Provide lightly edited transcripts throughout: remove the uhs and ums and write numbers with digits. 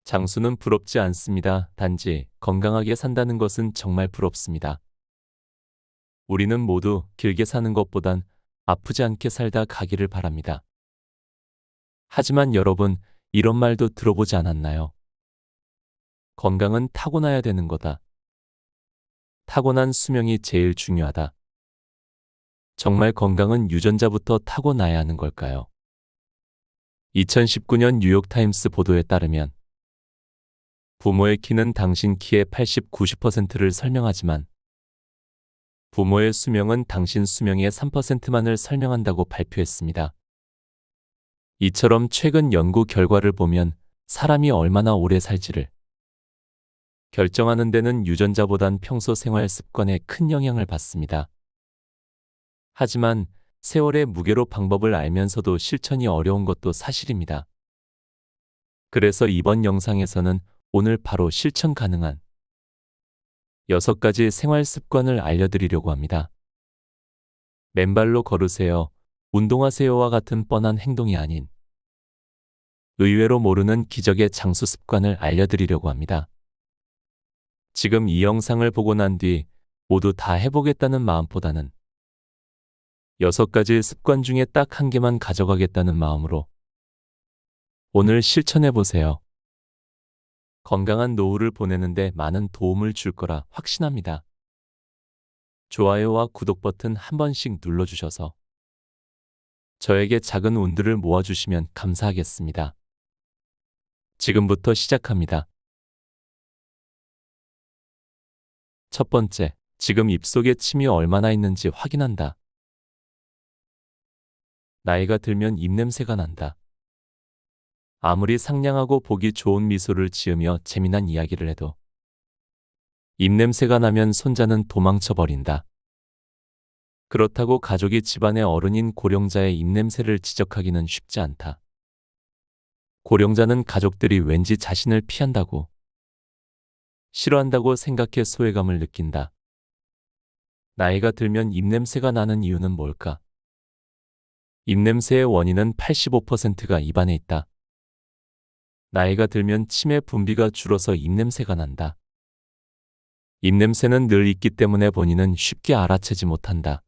장수는 부럽지 않습니다. 단지 건강하게 산다는 것은 정말 부럽습니다. 우리는 모두 길게 사는 것보단 아프지 않게 살다 가기를 바랍니다. 하지만 여러분, 이런 말도 들어보지 않았나요? 건강은 타고나야 되는 거다. 타고난 수명이 제일 중요하다. 정말 건강은 유전자부터 타고나야 하는 걸까요? 2019년 뉴욕타임스 보도에 따르면 부모의 키는 당신 키의 80, 90%를 설명하지만 부모의 수명은 당신 수명의 3%만을 설명한다고 발표했습니다. 이처럼 최근 연구 결과를 보면 사람이 얼마나 오래 살지를 결정하는 데는 유전자보단 평소 생활 습관에 큰 영향을 받습니다. 하지만 세월의 무게로 방법을 알면서도 실천이 어려운 것도 사실입니다. 그래서 이번 영상에서는 오늘 바로 실천 가능한 6가지 생활 습관을 알려드리려고 합니다. 맨발로 걸으세요, 운동하세요와 같은 뻔한 행동이 아닌 의외로 모르는 기적의 장수 습관을 알려드리려고 합니다. 지금 이 영상을 보고 난 뒤 모두 다 해보겠다는 마음보다는 6가지 습관 중에 딱 1개만 가져가겠다는 마음으로 오늘 실천해보세요. 건강한 노후를 보내는데 많은 도움을 줄 거라 확신합니다. 좋아요와 구독 버튼 한 번씩 눌러주셔서 저에게 작은 운들을 모아주시면 감사하겠습니다. 지금부터 시작합니다. 첫 번째, 지금 입속에 침이 얼마나 있는지 확인한다. 나이가 들면 입냄새가 난다. 아무리 상냥하고 보기 좋은 미소를 지으며 재미난 이야기를 해도 입냄새가 나면 손자는 도망쳐 버린다. 그렇다고 가족이 집안의 어른인 고령자의 입냄새를 지적하기는 쉽지 않다. 고령자는 가족들이 왠지 자신을 피한다고, 싫어한다고 생각해 소외감을 느낀다. 나이가 들면 입냄새가 나는 이유는 뭘까? 입냄새의 원인은 85%가 입안에 있다. 나이가 들면 침의 분비가 줄어서 입냄새가 난다. 입냄새는 늘 있기 때문에 본인은 쉽게 알아채지 못한다.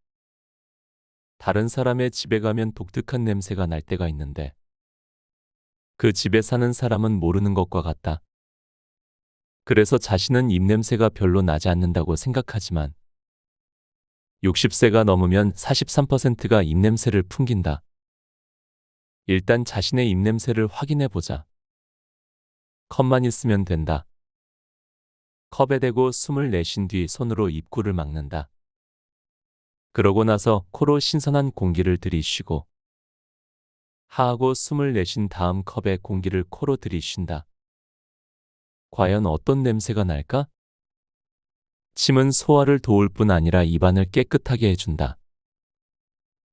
다른 사람의 집에 가면 독특한 냄새가 날 때가 있는데 그 집에 사는 사람은 모르는 것과 같다. 그래서 자신은 입냄새가 별로 나지 않는다고 생각하지만 60세가 넘으면 43%가 입냄새를 풍긴다. 일단 자신의 입냄새를 확인해보자. 컵만 있으면 된다. 컵에 대고 숨을 내쉰 뒤 손으로 입구를 막는다. 그러고 나서 코로 신선한 공기를 들이쉬고 하하고 숨을 내쉰 다음 컵에 공기를 코로 들이쉰다. 과연 어떤 냄새가 날까? 침은 소화를 도울 뿐 아니라 입안을 깨끗하게 해준다.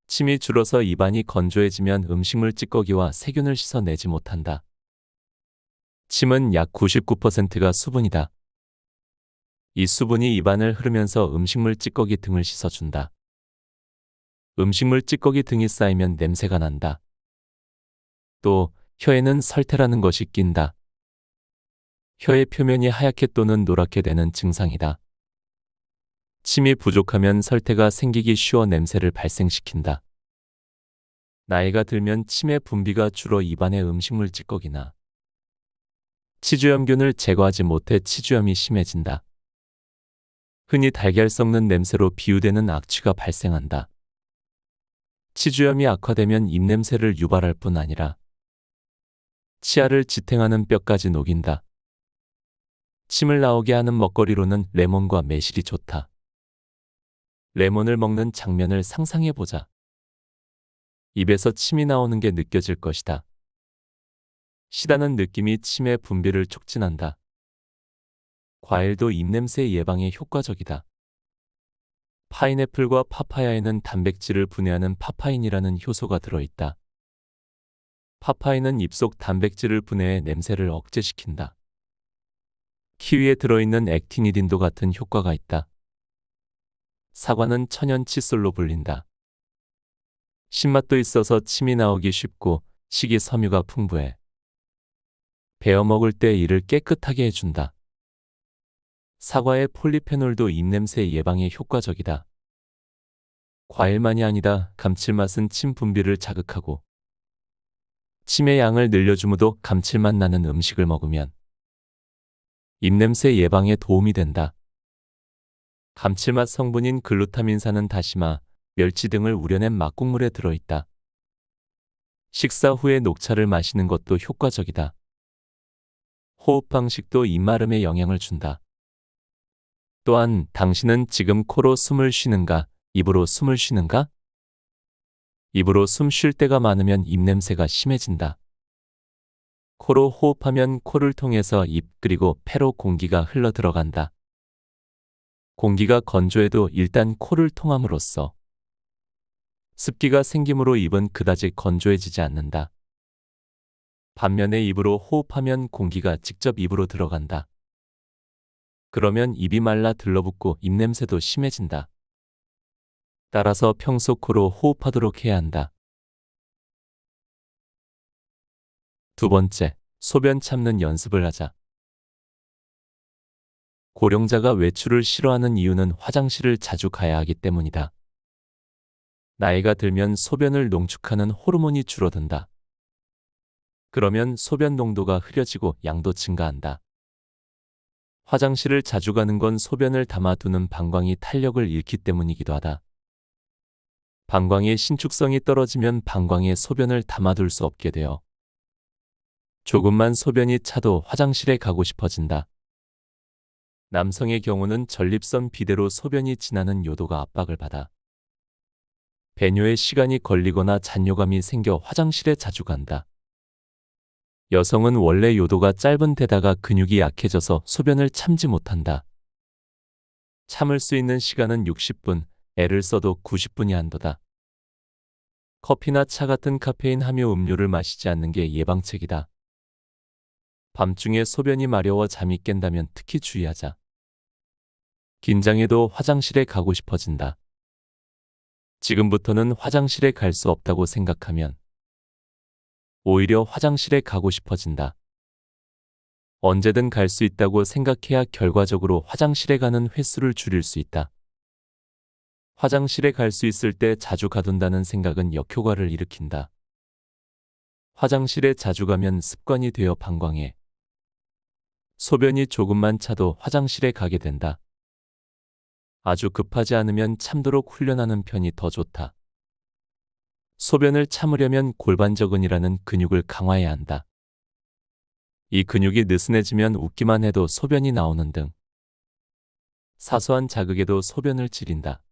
침이 줄어서 입안이 건조해지면 음식물 찌꺼기와 세균을 씻어내지 못한다. 침은 약 99%가 수분이다. 이 수분이 입안을 흐르면서 음식물 찌꺼기 등을 씻어준다. 음식물 찌꺼기 등이 쌓이면 냄새가 난다. 또 혀에는 설태라는 것이 낀다. 혀의 표면이 하얗게 또는 노랗게 되는 증상이다. 침이 부족하면 설태가 생기기 쉬워 냄새를 발생시킨다. 나이가 들면 침의 분비가 줄어 입안의 음식물 찌꺼기나 치주염균을 제거하지 못해 치주염이 심해진다. 흔히 달걀 썩는 냄새로 비유되는 악취가 발생한다. 치주염이 악화되면 입냄새를 유발할 뿐 아니라 치아를 지탱하는 뼈까지 녹인다. 침을 나오게 하는 먹거리로는 레몬과 매실이 좋다. 레몬을 먹는 장면을 상상해보자. 입에서 침이 나오는 게 느껴질 것이다. 시다는 느낌이 침의 분비를 촉진한다. 과일도 입냄새 예방에 효과적이다. 파인애플과 파파야에는 단백질을 분해하는 파파인이라는 효소가 들어있다. 파파인은 입속 단백질을 분해해 냄새를 억제시킨다. 키위에 들어있는 액티니딘도 같은 효과가 있다. 사과는 천연 칫솔로 불린다. 신맛도 있어서 침이 나오기 쉽고 식이섬유가 풍부해 베어 먹을 때 이를 깨끗하게 해준다. 사과의 폴리페놀도 입냄새 예방에 효과적이다. 과일만이 아니다. 감칠맛은 침 분비를 자극하고 침의 양을 늘려주므로 감칠맛 나는 음식을 먹으면 입냄새 예방에 도움이 된다. 감칠맛 성분인 글루타민산은 다시마, 멸치 등을 우려낸 막국물에 들어있다. 식사 후에 녹차를 마시는 것도 효과적이다. 호흡 방식도 입마름에 영향을 준다. 또한 당신은 지금 코로 숨을 쉬는가, 입으로 숨을 쉬는가? 입으로 숨 쉴 때가 많으면 입냄새가 심해진다. 코로 호흡하면 코를 통해서 입 그리고 폐로 공기가 흘러 들어간다. 공기가 건조해도 일단 코를 통함으로써 습기가 생기므로 입은 그다지 건조해지지 않는다. 반면에 입으로 호흡하면 공기가 직접 입으로 들어간다. 그러면 입이 말라 들러붙고 입냄새도 심해진다. 따라서 평소 코로 호흡하도록 해야 한다. 두 번째, 소변 참는 연습을 하자. 고령자가 외출을 싫어하는 이유는 화장실을 자주 가야 하기 때문이다. 나이가 들면 소변을 농축하는 호르몬이 줄어든다. 그러면 소변 농도가 흐려지고 양도 증가한다. 화장실을 자주 가는 건 소변을 담아두는 방광이 탄력을 잃기 때문이기도 하다. 방광의 신축성이 떨어지면 방광에 소변을 담아둘 수 없게 되어 조금만 소변이 차도 화장실에 가고 싶어진다. 남성의 경우는 전립선 비대로 소변이 지나는 요도가 압박을 받아 배뇨에 시간이 걸리거나 잔뇨감이 생겨 화장실에 자주 간다. 여성은 원래 요도가 짧은 데다가 근육이 약해져서 소변을 참지 못한다. 참을 수 있는 시간은 60분, 애를 써도 90분이 한도다. 커피나 차 같은 카페인 함유 음료를 마시지 않는 게 예방책이다. 밤중에 소변이 마려워 잠이 깬다면 특히 주의하자. 긴장해도 화장실에 가고 싶어진다. 지금부터는 화장실에 갈 수 없다고 생각하면 오히려 화장실에 가고 싶어진다. 언제든 갈 수 있다고 생각해야 결과적으로 화장실에 가는 횟수를 줄일 수 있다. 화장실에 갈 수 있을 때 자주 가둔다는 생각은 역효과를 일으킨다. 화장실에 자주 가면 습관이 되어 방광해 소변이 조금만 차도 화장실에 가게 된다. 아주 급하지 않으면 참도록 훈련하는 편이 더 좋다. 소변을 참으려면 골반저근이라는 근육을 강화해야 한다. 이 근육이 느슨해지면 웃기만 해도 소변이 나오는 등 사소한 자극에도 소변을 지린다.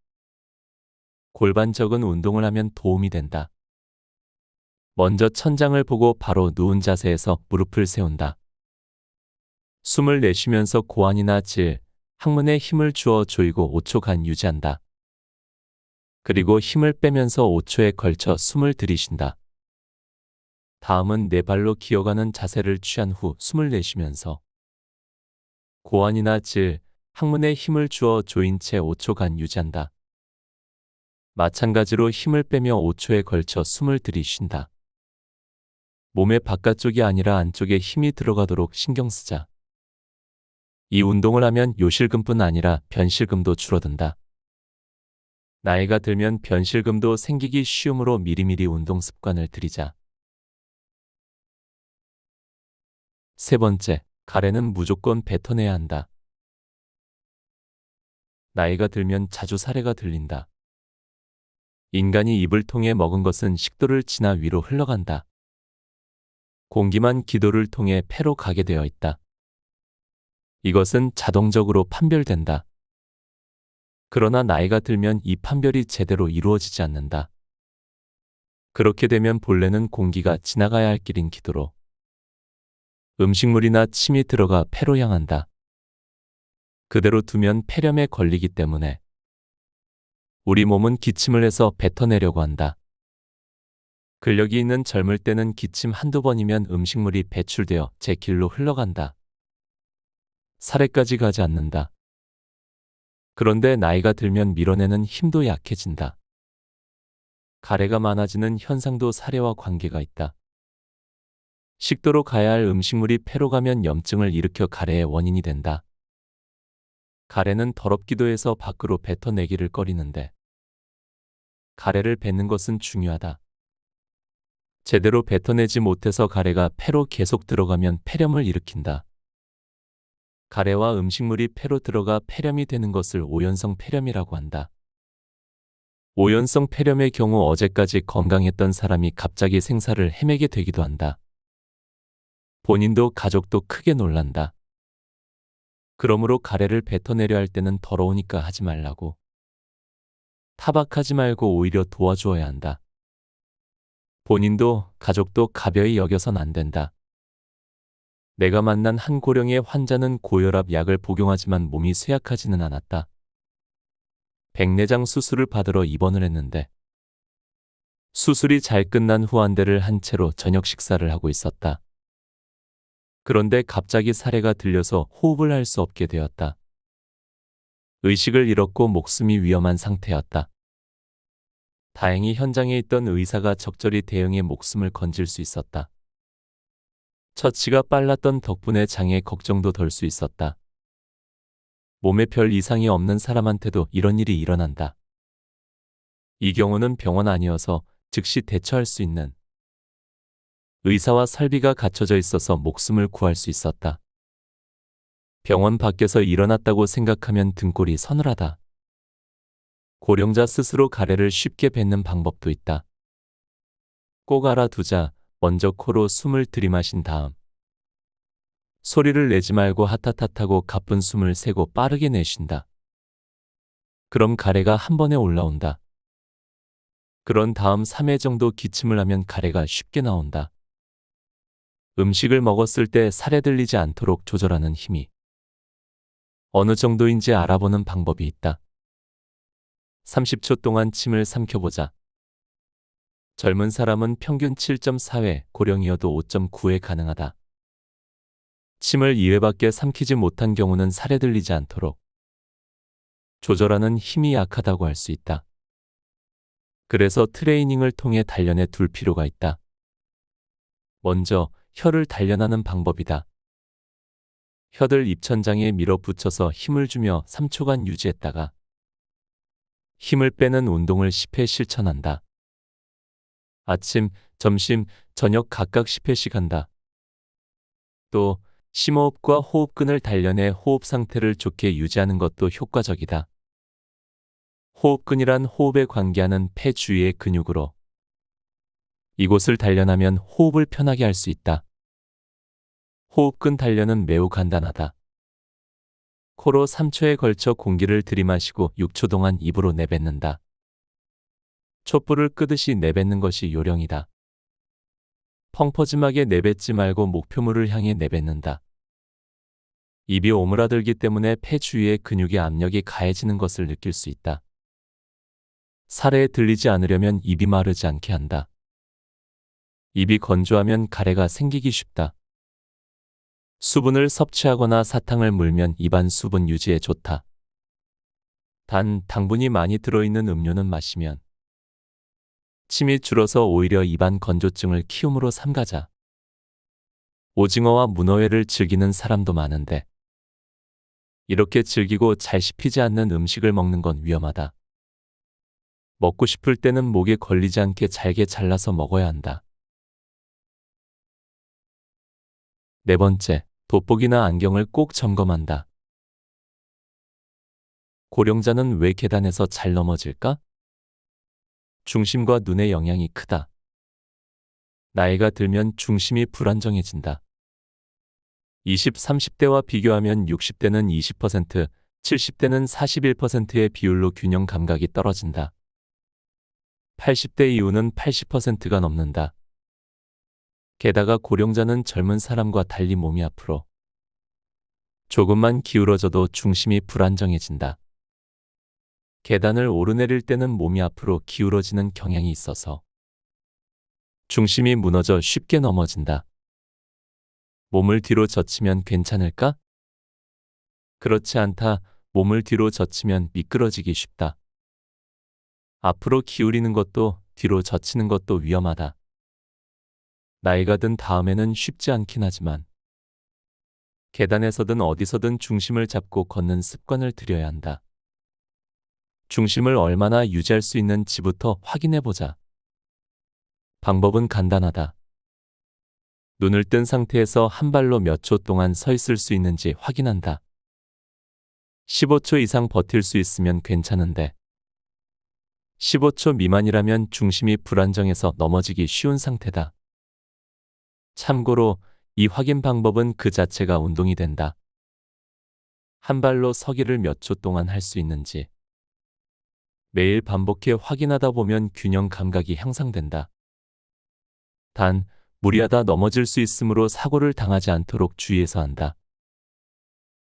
골반저근 운동을 하면 도움이 된다. 먼저 천장을 보고 바로 누운 자세에서 무릎을 세운다. 숨을 내쉬면서 고환이나 질, 항문에 힘을 주어 조이고 5초간 유지한다. 그리고 힘을 빼면서 5초에 걸쳐 숨을 들이쉰다. 다음은 네 발로 기어가는 자세를 취한 후 숨을 내쉬면서 고환이나 질, 항문에 힘을 주어 조인 채 5초간 유지한다. 마찬가지로 힘을 빼며 5초에 걸쳐 숨을 들이쉰다. 몸의 바깥쪽이 아니라 안쪽에 힘이 들어가도록 신경 쓰자. 이 운동을 하면 요실금뿐 아니라 변실금도 줄어든다. 나이가 들면 변실금도 생기기 쉬우므로 미리미리 운동 습관을 들이자. 세 번째, 가래는 무조건 뱉어내야 한다. 나이가 들면 자주 사레가 들린다. 인간이 입을 통해 먹은 것은 식도를 지나 위로 흘러간다. 공기만 기도를 통해 폐로 가게 되어 있다. 이것은 자동적으로 판별된다. 그러나 나이가 들면 이 판별이 제대로 이루어지지 않는다. 그렇게 되면 본래는 공기가 지나가야 할 길인 기도로 음식물이나 침이 들어가 폐로 향한다. 그대로 두면 폐렴에 걸리기 때문에 우리 몸은 기침을 해서 뱉어내려고 한다. 근력이 있는 젊을 때는 기침 한두 번이면 음식물이 배출되어 제 길로 흘러간다. 살에까지 가지 않는다. 그런데 나이가 들면 밀어내는 힘도 약해진다. 가래가 많아지는 현상도 사례와 관계가 있다. 식도로 가야 할 음식물이 폐로 가면 염증을 일으켜 가래의 원인이 된다. 가래는 더럽기도 해서 밖으로 뱉어내기를 꺼리는데 가래를 뱉는 것은 중요하다. 제대로 뱉어내지 못해서 가래가 폐로 계속 들어가면 폐렴을 일으킨다. 가래와 음식물이 폐로 들어가 폐렴이 되는 것을 오연성 폐렴이라고 한다. 오연성 폐렴의 경우 어제까지 건강했던 사람이 갑자기 생사를 헤매게 되기도 한다. 본인도 가족도 크게 놀란다. 그러므로 가래를 뱉어내려 할 때는 더러우니까 하지 말라고. 타박하지 말고 오히려 도와주어야 한다. 본인도 가족도 가벼이 여겨선 안 된다. 내가 만난 한 고령의 환자는 고혈압 약을 복용하지만 몸이 쇠약하지는 않았다. 백내장 수술을 받으러 입원을 했는데 수술이 잘 끝난 후 안대를 한 채로 저녁 식사를 하고 있었다. 그런데 갑자기 사례가 들려서 호흡을 할 수 없게 되었다. 의식을 잃었고 목숨이 위험한 상태였다. 다행히 현장에 있던 의사가 적절히 대응해 목숨을 건질 수 있었다. 처치가 빨랐던 덕분에 장애 걱정도 덜 수 있었다. 몸에 별 이상이 없는 사람한테도 이런 일이 일어난다. 이 경우는 병원 아니어서 즉시 대처할 수 있는 의사와 설비가 갖춰져 있어서 목숨을 구할 수 있었다. 병원 밖에서 일어났다고 생각하면 등골이 서늘하다. 고령자 스스로 가래를 쉽게 뱉는 방법도 있다. 꼭 알아두자. 먼저 코로 숨을 들이마신 다음 소리를 내지 말고 하타타타고 가쁜 숨을 세고 빠르게 내쉰다. 그럼 가래가 한 번에 올라온다. 그런 다음 3회 정도 기침을 하면 가래가 쉽게 나온다. 음식을 먹었을 때 살에 들리지 않도록 조절하는 힘이 어느 정도인지 알아보는 방법이 있다. 30초 동안 침을 삼켜보자. 젊은 사람은 평균 7.4회, 고령이어도 5.9회 가능하다. 침을 2회밖에 삼키지 못한 경우는 살에 들리지 않도록 조절하는 힘이 약하다고 할 수 있다. 그래서 트레이닝을 통해 단련해 둘 필요가 있다. 먼저 혀를 단련하는 방법이다. 혀를 입천장에 밀어붙여서 힘을 주며 3초간 유지했다가 힘을 빼는 운동을 10회 실천한다. 아침, 점심, 저녁 각각 10회씩 한다. 또 심호흡과 호흡근을 단련해 호흡 상태를 좋게 유지하는 것도 효과적이다. 호흡근이란 호흡에 관계하는 폐 주위의 근육으로 이곳을 단련하면 호흡을 편하게 할 수 있다. 호흡근 단련은 매우 간단하다. 코로 3초에 걸쳐 공기를 들이마시고 6초 동안 입으로 내뱉는다. 촛불을 끄듯이 내뱉는 것이 요령이다. 펑퍼짐하게 내뱉지 말고 목표물을 향해 내뱉는다. 입이 오므라들기 때문에 폐 주위의 근육의 압력이 가해지는 것을 느낄 수 있다. 살에 들리지 않으려면 입이 마르지 않게 한다. 입이 건조하면 가래가 생기기 쉽다. 수분을 섭취하거나 사탕을 물면 입안 수분 유지에 좋다. 단, 당분이 많이 들어있는 음료는 마시면 침이 줄어서 오히려 입안 건조증을 키움으로 삼가자. 오징어와 문어회를 즐기는 사람도 많은데 이렇게 즐기고 잘 씹히지 않는 음식을 먹는 건 위험하다. 먹고 싶을 때는 목에 걸리지 않게 잘게 잘라서 먹어야 한다. 네 번째, 돋보기나 안경을 꼭 점검한다. 고령자는 왜 계단에서 잘 넘어질까? 중심과 눈의 영향이 크다. 나이가 들면 중심이 불안정해진다. 20, 30대와 비교하면 60대는 20%, 70대는 41%의 비율로 균형 감각이 떨어진다. 80대 이후는 80%가 넘는다. 게다가 고령자는 젊은 사람과 달리 몸이 앞으로 조금만 기울어져도 중심이 불안정해진다. 계단을 오르내릴 때는 몸이 앞으로 기울어지는 경향이 있어서 중심이 무너져 쉽게 넘어진다. 몸을 뒤로 젖히면 괜찮을까? 그렇지 않다. 몸을 뒤로 젖히면 미끄러지기 쉽다. 앞으로 기울이는 것도 뒤로 젖히는 것도 위험하다. 나이가 든 다음에는 쉽지 않긴 하지만 계단에서든 어디서든 중심을 잡고 걷는 습관을 들여야 한다. 중심을 얼마나 유지할 수 있는지부터 확인해 보자. 방법은 간단하다. 눈을 뜬 상태에서 한 발로 몇 초 동안 서 있을 수 있는지 확인한다. 15초 이상 버틸 수 있으면 괜찮은데 15초 미만이라면 중심이 불안정해서 넘어지기 쉬운 상태다. 참고로 이 확인 방법은 그 자체가 운동이 된다. 한 발로 서기를 몇 초 동안 할 수 있는지 매일 반복해 확인하다 보면 균형 감각이 향상된다. 단, 무리하다 넘어질 수 있으므로 사고를 당하지 않도록 주의해서 한다.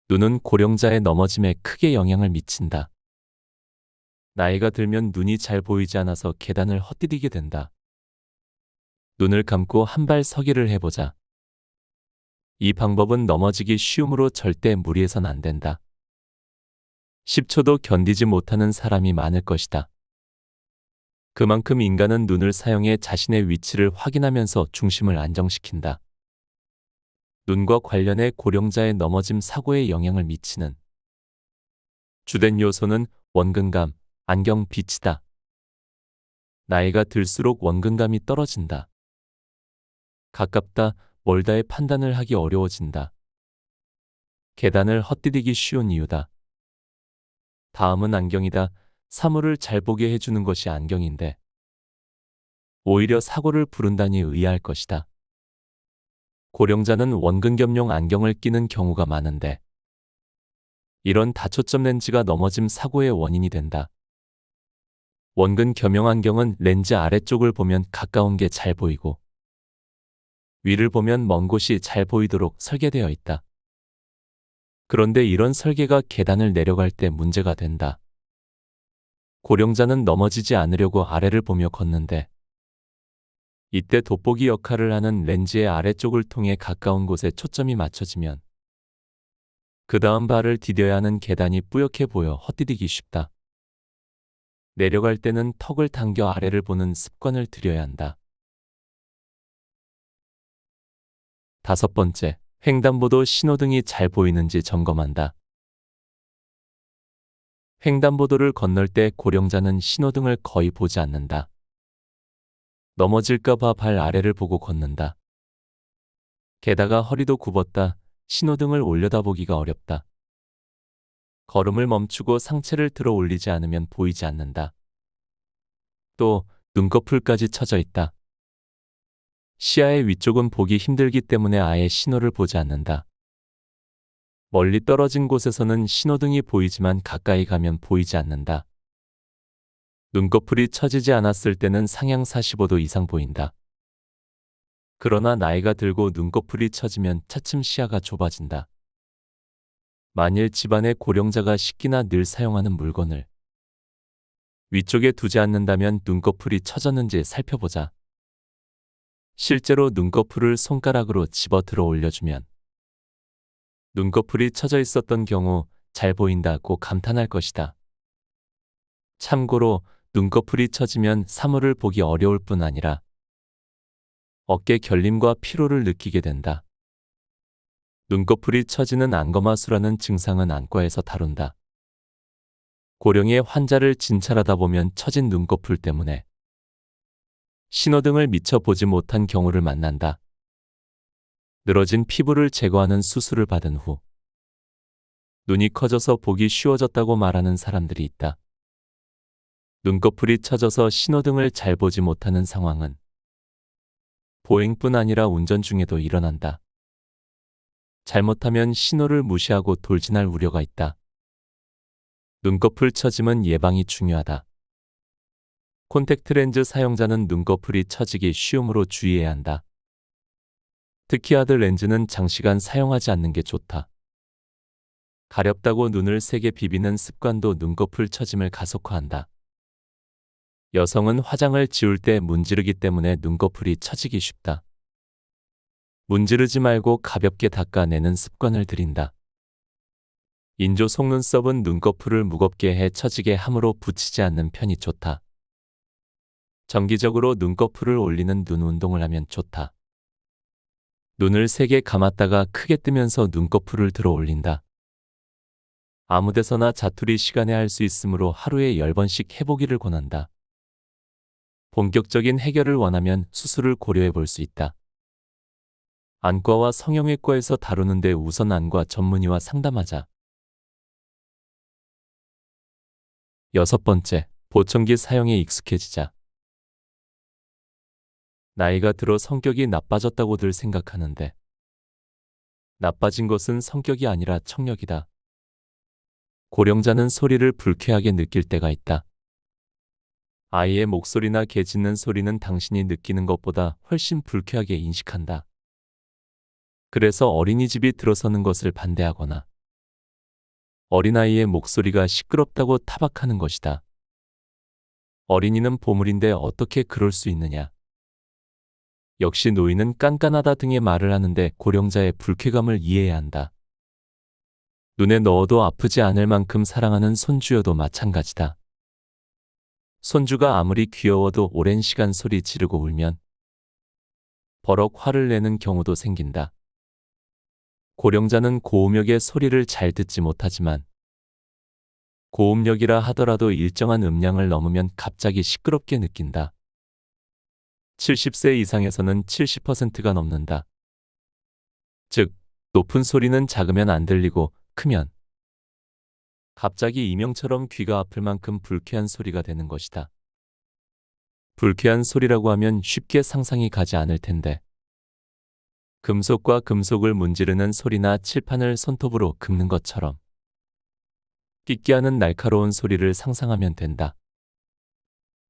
눈은 고령자의 넘어짐에 크게 영향을 미친다. 나이가 들면 눈이 잘 보이지 않아서 계단을 헛디디게 된다. 눈을 감고 한 발 서기를 해보자. 이 방법은 넘어지기 쉬우므로 절대 무리해선 안 된다. 10초도 견디지 못하는 사람이 많을 것이다. 그만큼 인간은 눈을 사용해 자신의 위치를 확인하면서 중심을 안정시킨다. 눈과 관련해 고령자의 넘어짐 사고에 영향을 미치는 주된 요소는 원근감, 안경 빛이다. 나이가 들수록 원근감이 떨어진다. 가깝다, 멀다의 판단을 하기 어려워진다. 계단을 헛디디기 쉬운 이유다. 다음은 안경이다. 사물을 잘 보게 해주는 것이 안경인데 오히려 사고를 부른다니 의아할 것이다. 고령자는 원근겸용 안경을 끼는 경우가 많은데 이런 다초점 렌즈가 넘어짐 사고의 원인이 된다. 원근 겸용 안경은 렌즈 아래쪽을 보면 가까운 게 잘 보이고 위를 보면 먼 곳이 잘 보이도록 설계되어 있다. 그런데 이런 설계가 계단을 내려갈 때 문제가 된다. 고령자는 넘어지지 않으려고 아래를 보며 걷는데 이때 돋보기 역할을 하는 렌즈의 아래쪽을 통해 가까운 곳에 초점이 맞춰지면 그 다음 발을 디뎌야 하는 계단이 뿌옇게 보여 헛디디기 쉽다. 내려갈 때는 턱을 당겨 아래를 보는 습관을 들여야 한다. 5번째, 횡단보도 신호등이 잘 보이는지 점검한다. 횡단보도를 건널 때 고령자는 신호등을 거의 보지 않는다. 넘어질까 봐 발 아래를 보고 걷는다. 게다가 허리도 굽었다. 신호등을 올려다보기가 어렵다. 걸음을 멈추고 상체를 들어 올리지 않으면 보이지 않는다. 또 눈꺼풀까지 처져 있다. 시야의 위쪽은 보기 힘들기 때문에 아예 신호를 보지 않는다. 멀리 떨어진 곳에서는 신호등이 보이지만 가까이 가면 보이지 않는다. 눈꺼풀이 처지지 않았을 때는 상향 45도 이상 보인다. 그러나 나이가 들고 눈꺼풀이 처지면 차츰 시야가 좁아진다. 만일 집안에 고령자가 식기나 늘 사용하는 물건을 위쪽에 두지 않는다면 눈꺼풀이 처졌는지 살펴보자. 실제로 눈꺼풀을 손가락으로 집어 들어 올려주면 눈꺼풀이 처져 있었던 경우 잘 보인다고 감탄할 것이다. 참고로 눈꺼풀이 처지면 사물을 보기 어려울 뿐 아니라 어깨 결림과 피로를 느끼게 된다. 눈꺼풀이 처지는 안검하수라는 증상은 안과에서 다룬다. 고령의 환자를 진찰하다 보면 처진 눈꺼풀 때문에 신호등을 미처 보지 못한 경우를 만난다. 늘어진 피부를 제거하는 수술을 받은 후 눈이 커져서 보기 쉬워졌다고 말하는 사람들이 있다. 눈꺼풀이 처져서 신호등을 잘 보지 못하는 상황은 보행뿐 아니라 운전 중에도 일어난다. 잘못하면 신호를 무시하고 돌진할 우려가 있다. 눈꺼풀 처짐은 예방이 중요하다. 콘택트 렌즈 사용자는 눈꺼풀이 처지기 쉬움으로 주의해야 한다. 특히 하드 렌즈는 장시간 사용하지 않는 게 좋다. 가렵다고 눈을 세게 비비는 습관도 눈꺼풀 처짐을 가속화한다. 여성은 화장을 지울 때 문지르기 때문에 눈꺼풀이 처지기 쉽다. 문지르지 말고 가볍게 닦아내는 습관을 들인다. 인조 속눈썹은 눈꺼풀을 무겁게 해 처지게 함으로 붙이지 않는 편이 좋다. 정기적으로 눈꺼풀을 올리는 눈 운동을 하면 좋다. 눈을 세게 감았다가 크게 뜨면서 눈꺼풀을 들어 올린다. 아무 데서나 자투리 시간에 할 수 있으므로 하루에 10번씩 해보기를 권한다. 본격적인 해결을 원하면 수술을 고려해 볼 수 있다. 안과와 성형외과에서 다루는데 우선 안과 전문의와 상담하자. 6번째, 보청기 사용에 익숙해지자. 나이가 들어 성격이 나빠졌다고들 생각하는데 나빠진 것은 성격이 아니라 청력이다. 고령자는 소리를 불쾌하게 느낄 때가 있다. 아이의 목소리나 개 짖는 소리는 당신이 느끼는 것보다 훨씬 불쾌하게 인식한다. 그래서 어린이집이 들어서는 것을 반대하거나 어린아이의 목소리가 시끄럽다고 타박하는 것이다. 어린이는 보물인데 어떻게 그럴 수 있느냐. 역시 노인은 깐깐하다 등의 말을 하는데 고령자의 불쾌감을 이해해야 한다. 눈에 넣어도 아프지 않을 만큼 사랑하는 손주여도 마찬가지다. 손주가 아무리 귀여워도 오랜 시간 소리 지르고 울면 버럭 화를 내는 경우도 생긴다. 고령자는 고음역의 소리를 잘 듣지 못하지만 고음역이라 하더라도 일정한 음량을 넘으면 갑자기 시끄럽게 느낀다. 70세 이상에서는 70%가 넘는다. 즉, 높은 소리는 작으면 안 들리고 크면 갑자기 이명처럼 귀가 아플 만큼 불쾌한 소리가 되는 것이다. 불쾌한 소리라고 하면 쉽게 상상이 가지 않을 텐데 금속과 금속을 문지르는 소리나 칠판을 손톱으로 긁는 것처럼 삐끼하는 날카로운 소리를 상상하면 된다.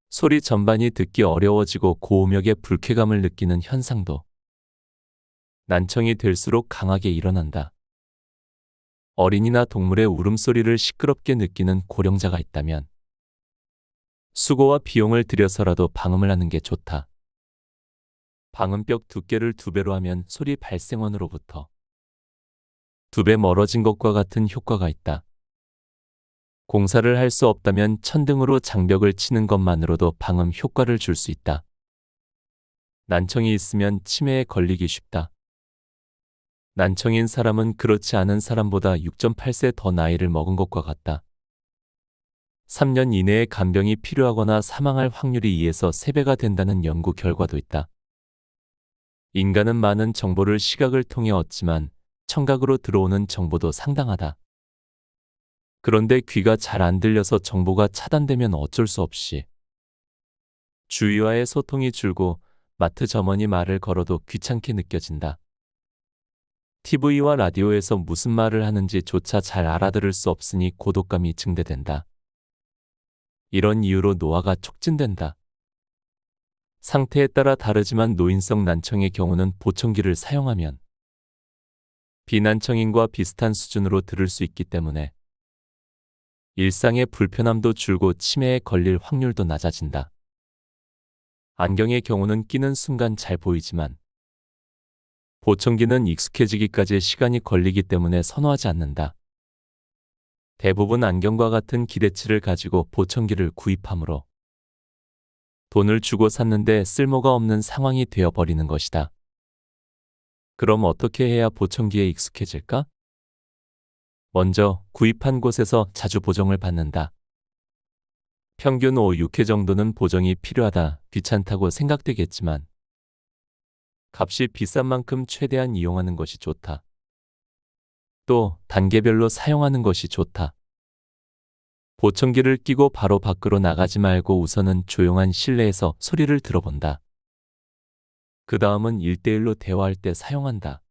소리 전반이 듣기 어려워지고 고음역의 불쾌감을 느끼는 현상도 난청이 될수록 강하게 일어난다. 어린이나 동물의 울음소리를 시끄럽게 느끼는 고령자가 있다면 수고와 비용을 들여서라도 방음을 하는 게 좋다. 방음벽 두께를 2배로 하면 소리 발생원으로부터 2배 멀어진 것과 같은 효과가 있다. 공사를 할 수 없다면 천등으로 장벽을 치는 것만으로도 방음 효과를 줄 수 있다. 난청이 있으면 치매에 걸리기 쉽다. 난청인 사람은 그렇지 않은 사람보다 6.8세 더 나이를 먹은 것과 같다. 3년 이내에 간병이 필요하거나 사망할 확률이 2에서 3배가 된다는 연구 결과도 있다. 인간은 많은 정보를 시각을 통해 얻지만 청각으로 들어오는 정보도 상당하다. 그런데 귀가 잘 안 들려서 정보가 차단되면 어쩔 수 없이 주위와의 소통이 줄고 마트 점원이 말을 걸어도 귀찮게 느껴진다. TV와 라디오에서 무슨 말을 하는지조차 잘 알아들을 수 없으니 고독감이 증대된다. 이런 이유로 노화가 촉진된다. 상태에 따라 다르지만 노인성 난청의 경우는 보청기를 사용하면 비난청인과 비슷한 수준으로 들을 수 있기 때문에 일상의 불편함도 줄고 치매에 걸릴 확률도 낮아진다. 안경의 경우는 끼는 순간 잘 보이지만 보청기는 익숙해지기까지 시간이 걸리기 때문에 선호하지 않는다. 대부분 안경과 같은 기대치를 가지고 보청기를 구입하므로 돈을 주고 샀는데 쓸모가 없는 상황이 되어버리는 것이다. 그럼 어떻게 해야 보청기에 익숙해질까? 먼저 구입한 곳에서 자주 보정을 받는다. 평균 5, 6회 정도는 보정이 필요하다, 귀찮다고 생각되겠지만 값이 비싼 만큼 최대한 이용하는 것이 좋다. 또 단계별로 사용하는 것이 좋다. 보청기를 끼고 바로 밖으로 나가지 말고 우선은 조용한 실내에서 소리를 들어본다. 그 다음은 1대1로 대화할 때 사용한다.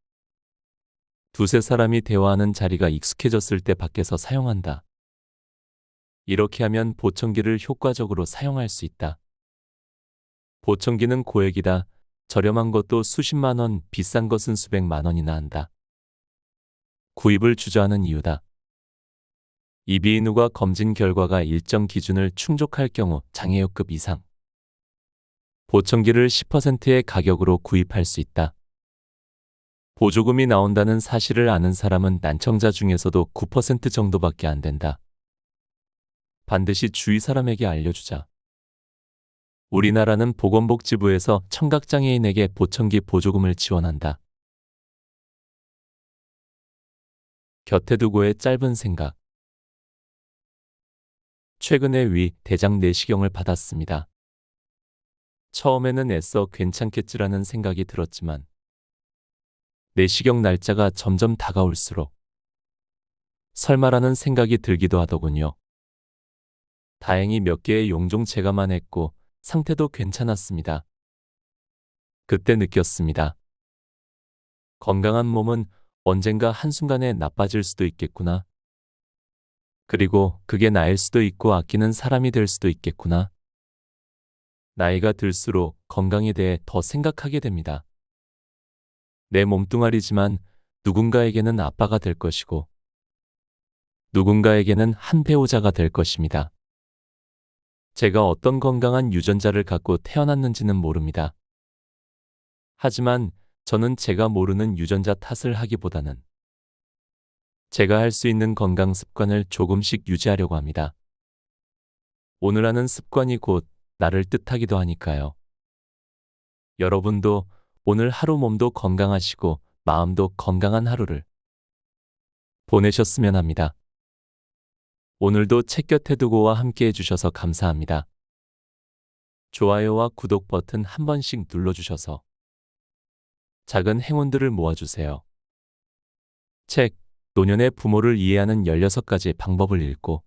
두세 사람이 대화하는 자리가 익숙해졌을 때 밖에서 사용한다. 이렇게 하면 보청기를 효과적으로 사용할 수 있다. 보청기는 고액이다. 저렴한 것도 수십만 원, 비싼 것은 수백만 원이나 한다. 구입을 주저하는 이유다. 이비인후과 검진 결과가 일정 기준을 충족할 경우 장애요급 이상 보청기를 10%의 가격으로 구입할 수 있다. 보조금이 나온다는 사실을 아는 사람은 난청자 중에서도 9% 정도밖에 안 된다. 반드시 주위 사람에게 알려주자. 우리나라는 보건복지부에서 청각장애인에게 보청기 보조금을 지원한다. 곁에 두고의 짧은 생각. 최근에 위 대장 내시경을 받았습니다. 처음에는 애써 괜찮겠지라는 생각이 들었지만 내시경 날짜가 점점 다가올수록 설마라는 생각이 들기도 하더군요. 다행히 몇 개의 용종 제거만 했고 상태도 괜찮았습니다. 그때 느꼈습니다. 건강한 몸은 언젠가 한순간에 나빠질 수도 있겠구나. 그리고 그게 나일 수도 있고 아끼는 사람이 될 수도 있겠구나. 나이가 들수록 건강에 대해 더 생각하게 됩니다. 내 몸뚱아리지만 누군가에게는 아빠가 될 것이고 누군가에게는 한 배우자가 될 것입니다. 제가 어떤 건강한 유전자를 갖고 태어났는지는 모릅니다. 하지만 저는 제가 모르는 유전자 탓을 하기보다는 제가 할 수 있는 건강 습관을 조금씩 유지하려고 합니다. 오늘 하는 습관이 곧 나를 뜻하기도 하니까요. 여러분도 오늘 하루 몸도 건강하시고 마음도 건강한 하루를 보내셨으면 합니다. 오늘도 책 곁에 두고와 함께 해주셔서 감사합니다. 좋아요와 구독 버튼 한 번씩 눌러주셔서 작은 행운들을 모아주세요. 책, 노년의 부모를 이해하는 16가지 방법을 읽고